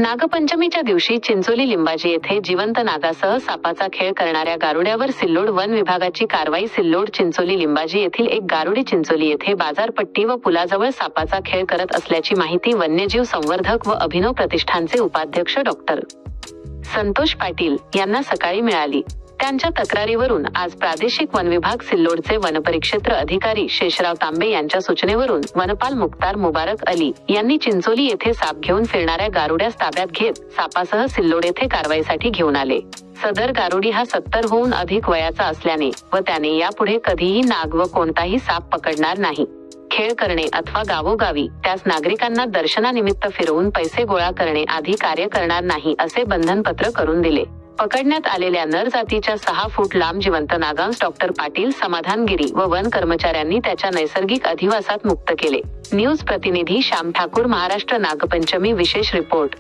नागपंचमीच्या दिवशी चिंचोली लिंबाजी येथे जिवंत नागासह सापाचा खेळ करणाऱ्या गारुड्यावर सिल्लोड वन विभागाची कारवाई. सिल्लोड चिंचोली लिंबाजी येथील एक गारुडी चिंचोली येथे बाजारपट्टी व पुलाजवळ सापाचा खेळ करत असल्याची माहिती वन्यजीव संवर्धक व अभिनव प्रतिष्ठानचे उपाध्यक्ष डॉ. संतोष पाटील यांना सकाळी मिळाली. त्यांच्या तक्रारीवरून आज प्रादेशिक वन विभाग सिल्लोडचे वनपरिक्षेत्र अधिकारी शेषराव तांबे यांच्या सूचनेवरून वनपाल मुख्तार मुबारक अली यांनी चिंचोली येथे साप घेऊन फिरणाऱ्या गारुड्यास ताब्यात घेत सापासह सिल्लोड येथे कारवाईसाठी घेऊन आले. सदर गारुडी हा 70 हून अधिक वयाचा असल्याने व त्याने यापुढे कधीही नाग व कोणताही साप पकडणार नाही. खेळ करणे अथवा गावोगावी त्यास नागरिकांना दर्शनानिमित्त फिरवून पैसे गोळा करणे आदी कार्य करणार नाही असे बंधनपत्र करून दिले. पकडण्यात आलेल्या नर जातीच्या 6 फूट लांब जिवंत नागांस डॉ. पाटील समाधानगिरी व वन कर्मचाऱ्यांनी त्याच्या नैसर्गिक अधिवासात मुक्त केले. न्यूज प्रतिनिधी श्याम ठाकूर, महाराष्ट्र. नागपंचमी विशेष रिपोर्ट.